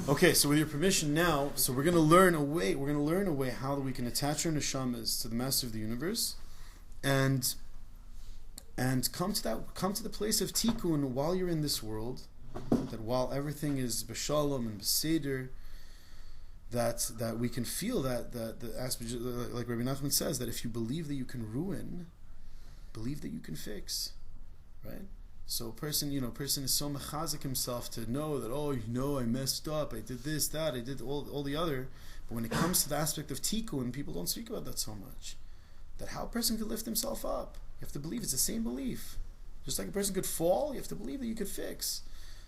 Okay, so with your permission now, so we're going to learn a way. We're going to learn a way how we can attach our neshamas to the Master of the Universe, and come to the place of tikkun while you're in this world. That while everything is b'shalom and b'seder, that we can feel that the aspect, like Rebbe Nachman says, that if you believe that you can ruin, believe that you can fix, right? So a person is so mechazik himself to know that, I messed up, I did this, that, I did all the other. But when it comes to the aspect of tikkun, people don't speak about that so much. That how a person could lift himself up. You have to believe it's the same belief. Just like a person could fall, you have to believe that you could fix.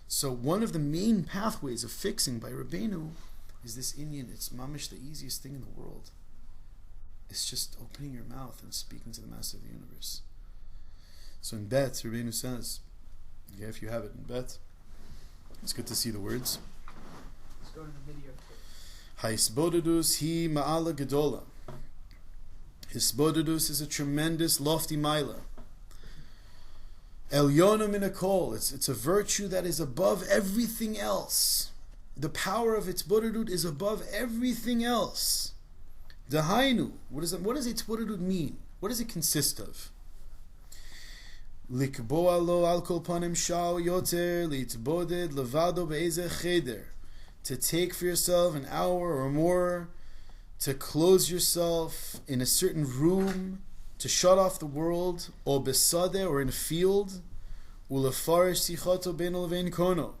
So one of the main pathways of fixing by Rabbeinu is this Inyan. It's mamish, the easiest thing in the world. It's just opening your mouth and speaking to the Master of the Universe. So in Bet, Rabbeinu says, if you have it in Bet, it's good to see the words. Let's go to the video. Hisbodedus hi ma'ala gedola. Hisbodedus is a tremendous, lofty maila. Elyona min hakol. It's a virtue that is above everything else. The power of its bodedut is above everything else. Dahainu. What does its bodedut mean? What does it consist of? Likboa lo al kol panim shal yoter litboded levado be'ezeh cheder. To take for yourself an hour or more, to close yourself in a certain room, to shut off the world, or besade, or in a field, ulefarish sichato ben levein kono,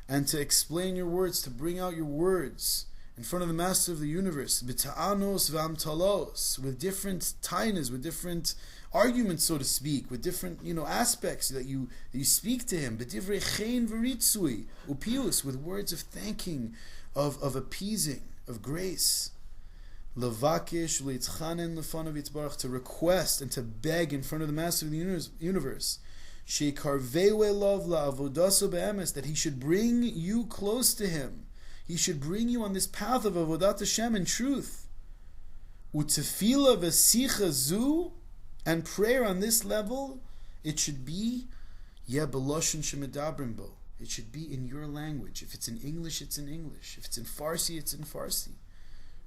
and to explain your words, to bring out your words in front of the Master of the Universe, b'ta'anos v'amtalos, with different tainas, with different arguments, so to speak, with different aspects that you speak to him, b'divrei chen v'ritzui upius, with words of thanking, of appeasing, of grace. Lavakish u'leitzchanen lefanav yitzbarach, to request and to beg in front of the Master of the Universe. Shekarvewe lov la'avodaso be'emes, that he should bring you close to him. He should bring you on this path of avodat Hashem in truth. U'tefila v'sicha zu, and prayer on this level, it should be beloshen shemedabrim bo. It should be in your language. If it's in English, it's in English. If it's in Farsi, it's in Farsi.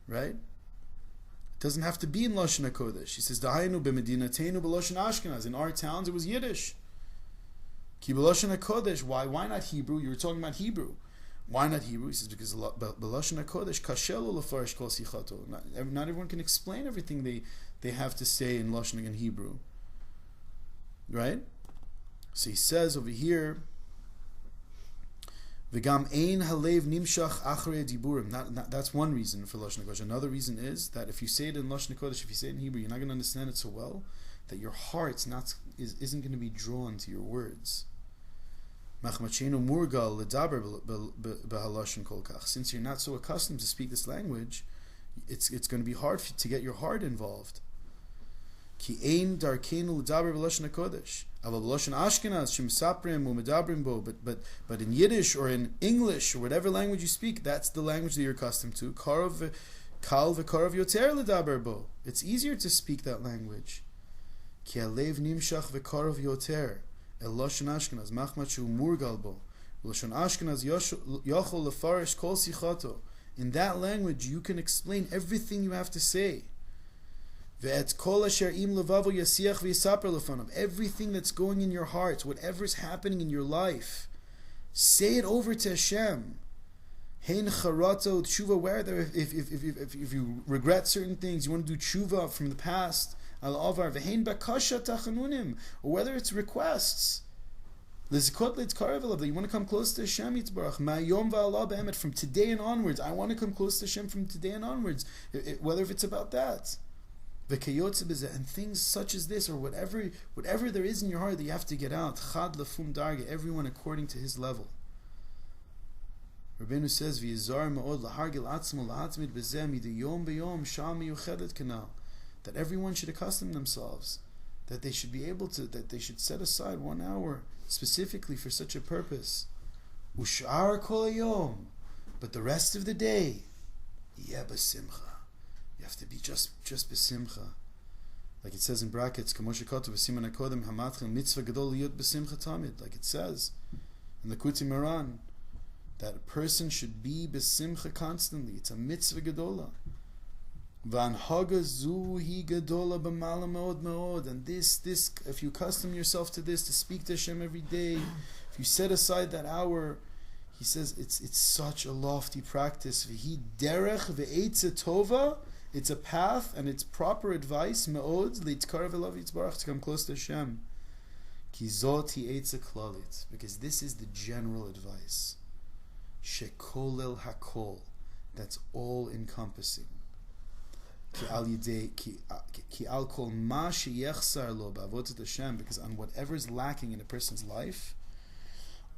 Right? It doesn't have to be in Lashon HaKodesh. He says, Dahainu b'medinateinu b'loshen Ashkenaz. In our towns, it was Yiddish. Ki b'loshen HaKodesh. Why not Hebrew? You were talking about Hebrew. Why not Hebrew? He says, because b'loshen HaKodesh kashelu lefarish kol sichato. Not everyone can explain everything they have to say in Lashon and Hebrew. Right? So he says over here, V'gam ein halev nimshach achrei diburim. That's one reason for Lashon HaKodesh. Another reason is that if you say it in Lashon HaKodesh, if you say it in Hebrew, you're not going to understand it so well, that your heart isn't going to be drawn to your words. Since you're not so accustomed to speak this language, it's going to be hard to get your heart involved. Ki ein darkeinu l'daber b'lashon HaKodesh. Aval b'lashon Ashkenaz shemsaprim u'medabrim bo. But in Yiddish or in English or whatever language you speak, that's the language that you're accustomed to. Kal v'karav yoter l'daber bo. It's easier to speak that language. Ki alev nimshach v'karav yoter el lashon Ashkenaz machmat shu murgal bo. Lashon Ashkenaz yochol lefarish kol sichato. In that language, you can explain everything you have to say. Everything that's going in your heart, whatever's happening in your life, say it over to Hashem. Whether if you regret certain things, you want to do tshuva from the past, or whether it's requests. That you want to come close to Hashem Yitzbarach. From today and onwards, I want to come close to Hashem from today and onwards. Whether if it's about that. And things such as this, or whatever there is in your heart that you have to get out. Chad lefum darge, everyone according to his level. Rabbeinu says, "V'yizar ma'od lahargil atzmo la'atzmid bezeh midiyom b'yom shah miyuchedet kanal." That everyone should accustom themselves, that they should be able to, that they should set aside 1 hour specifically for such a purpose. Ushar kol hayom, but the rest of the day, yeh b'simcha. You have to be just b'simcha. Like it says in brackets, Kamoshe Kotu v'siman hakodem hamatchil mitzvah gadol liyot b'simcha tamid. Like it says in the Kuti Moran, that a person should be besimcha constantly. It's a mitzvah gedola. V'anhaga zuhi gedola b'mala meod meod. And this, if you accustom yourself to this, to speak to Hashem every day, if you set aside that hour, he says it's such a lofty practice. V'hi derech ve'etze tova. It's a path and it's proper advice. Meod litzkarav elav yitzbarach, to come close to Hashem. Ki zot hi etze klalit, because this is the general advice. Shekolel hakol, that's all encompassing. Ki al kol ma sheyechsar lo ba'avodat Hashem, because on whatever is lacking in a person's life,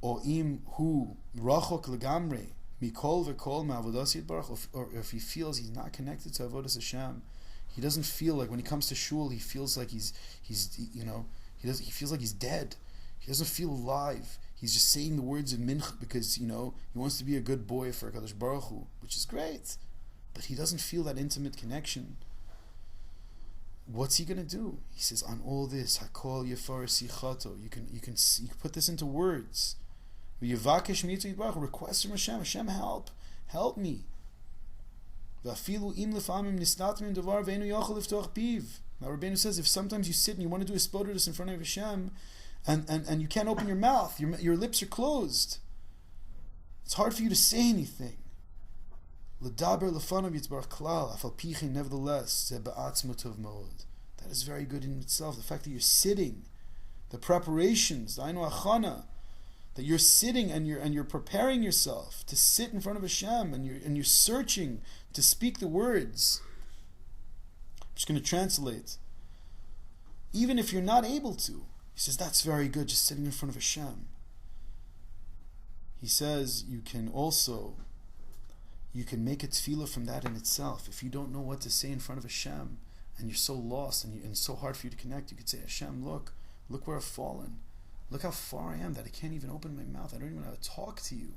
or im hu rachok legamre mikol v'kol ma'avodas yitbarach, or if he feels he's not connected to avodas Hashem, he doesn't feel like when he comes to shul, he feels like he feels like he's dead. He doesn't feel alive. He's just saying the words of mincha because, he wants to be a good boy for HaKadosh Baruch Hu, which is great. But he doesn't feel that intimate connection. What's he going to do? He says, on all this, hakol yefar sichato, you can put this into words. Request from Hashem, Hashem, help me. Now Rabbeinu says, if sometimes you sit and you want to do hisbodedus in front of Hashem, and you can't open your mouth, your lips are closed, it's hard for you to say anything. Nevertheless, that is very good in itself. The fact that you're sitting, the preparations, the ainu achana, that you're sitting and you're preparing yourself to sit in front of Hashem, and you're searching to speak the words. I'm just going to translate. Even if you're not able to, he says that's very good, just sitting in front of Hashem. He says you can make a tefillah from that in itself. If you don't know what to say in front of Hashem, and you're so lost and it's so hard for you to connect, you could say, Hashem, look where I've fallen. Look how far I am that I can't even open my mouth. I don't even know how to talk to you.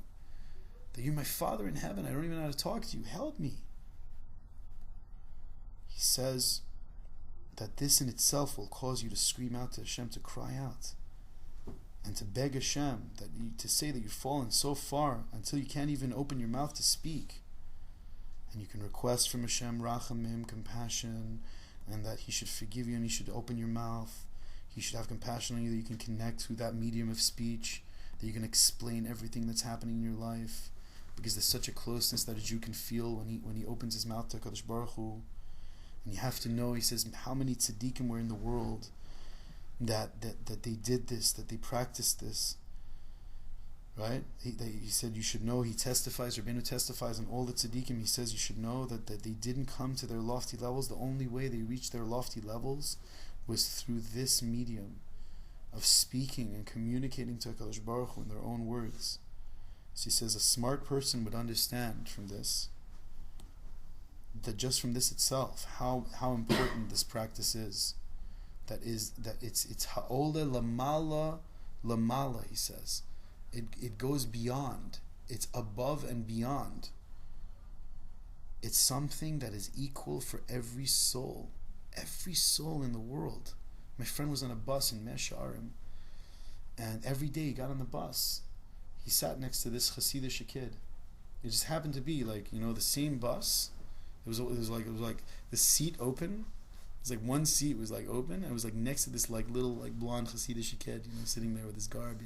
That you're my Father in heaven. I don't even know how to talk to you. Help me. He says that this in itself will cause you to scream out to Hashem, to cry out, and to beg Hashem, to say that you've fallen so far until you can't even open your mouth to speak. And you can request from Hashem rachamim, compassion, and that He should forgive you and He should open your mouth. He should have compassion on you, that you can connect through that medium of speech, that you can explain everything that's happening in your life, because there's such a closeness that a Jew can feel when he opens his mouth to HaKadosh Baruch Hu. And you have to know, he says, how many tzaddikim were in the world that they did this, that they practiced this, right? He said you should know, he testifies, Rabbeinu testifies on all the tzaddikim, he says you should know that they didn't come to their lofty levels. The only way they reached their lofty levels was through this medium of speaking and communicating to HaKadosh Baruch Hu in their own words. So he says a smart person would understand from this, that just from this itself, how important this practice is. That it's ha'ole lamala, he says. It goes beyond. It's above and beyond. It's something that is equal for every soul. Every soul in the world. My friend was on a bus in Mesharim, and every day he got on the bus, he sat next to this Hasidic kid. It just happened to be the same bus. It was like the seat open. It was like one seat was open, and it was next to this little blonde Hasidic kid, sitting there with his garb,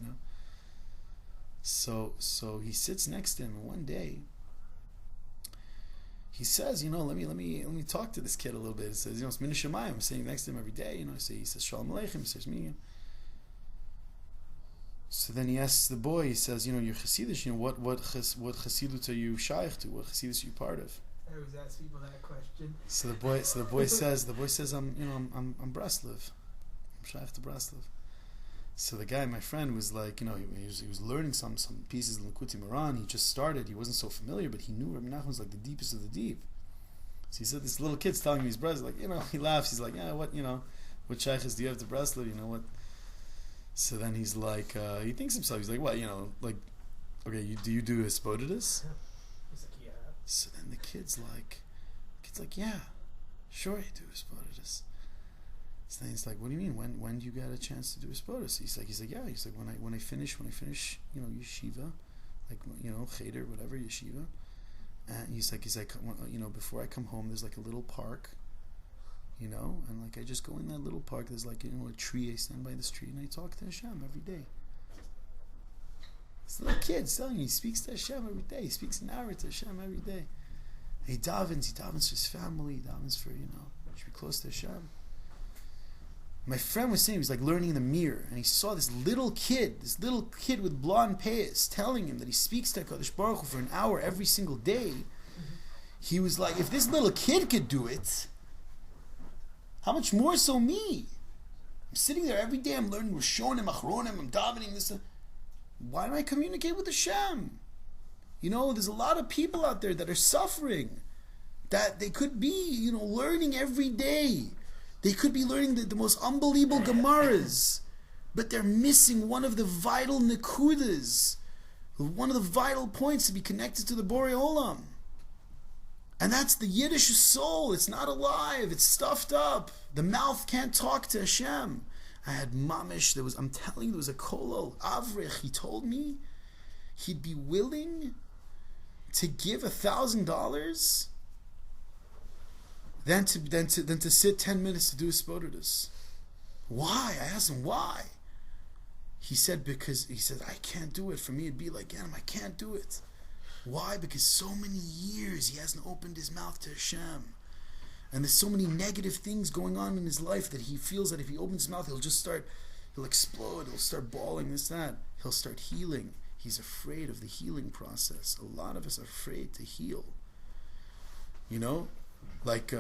So he sits next to him, and one day he says, let me talk to this kid a little bit. He says, it's Min Shemayim. I'm sitting next to him every day. He says Shalom Aleichem. He says me. So then he asks the boy. He says, you're Hasidic. What Hasidut are you shaykh to? What Hasidus are you part of? I always ask people that question. So the boy says, I'm Breslov. I'm shaykh to Breslov. So the guy, my friend, was he was learning some pieces of Likutei Moharan. He just started. He wasn't so familiar, but he knew Rebbe Nachman was the deepest of the deep. So he said, this little kid's telling me he's Breslov. He laughs. He's like, yeah, what shaykhs do you have to Breslov? What? So then he's like, he thinks himself. He's like, what? Okay, do you do hisbodedus? He's like, yeah. So then the kid's like, yeah, sure I do hisbodedus. So then he's like, what do you mean? When do you get a chance to do hisbodedus? He's like, yeah. He's like, when I finish, yeshiva, like, cheder, whatever, yeshiva. And he's like, before I come home, there's like a little park, and like I just go in that little park. There's like, a tree. I stand by this tree and I talk to Hashem every day. This little kid's telling me he speaks to Hashem every day. He speaks an hour to Hashem every day. And he davens for his family. He davens for, should be close to Hashem. My friend was saying he was like learning in the mirror, and he saw this little kid with blonde payas telling him that he speaks to HaKadosh Baruch Hu for an hour every single day. He was like, if this little kid could do it, how much more so me? I'm sitting there every day, I'm learning Rishonim, Achronim, I'm davening this. Why don't I communicate with Hashem? There's a lot of people out there that are suffering, that they could be, learning every day. They could be learning the most unbelievable Gemaras, but they're missing one of the vital nekudas, one of the vital points to be connected to the Borei Olam. And that's the Yiddish soul. It's not alive. It's stuffed up. The mouth can't talk to Hashem. I had mamish. I'm telling you, there was a kolol avrich. He told me he'd be willing to give $1,000 than to sit 10 minutes to do hisbodedus. Why? I asked him why. He said I can't do it. For me, it'd be like I can't do it. Why? Because so many years he hasn't opened his mouth to Hashem, and there's so many negative things going on in his life that he feels that if he opens his mouth, he'll explode. He'll start bawling, this, that. He'll start healing. He's afraid of the healing process. A lot of us are afraid to heal. Like.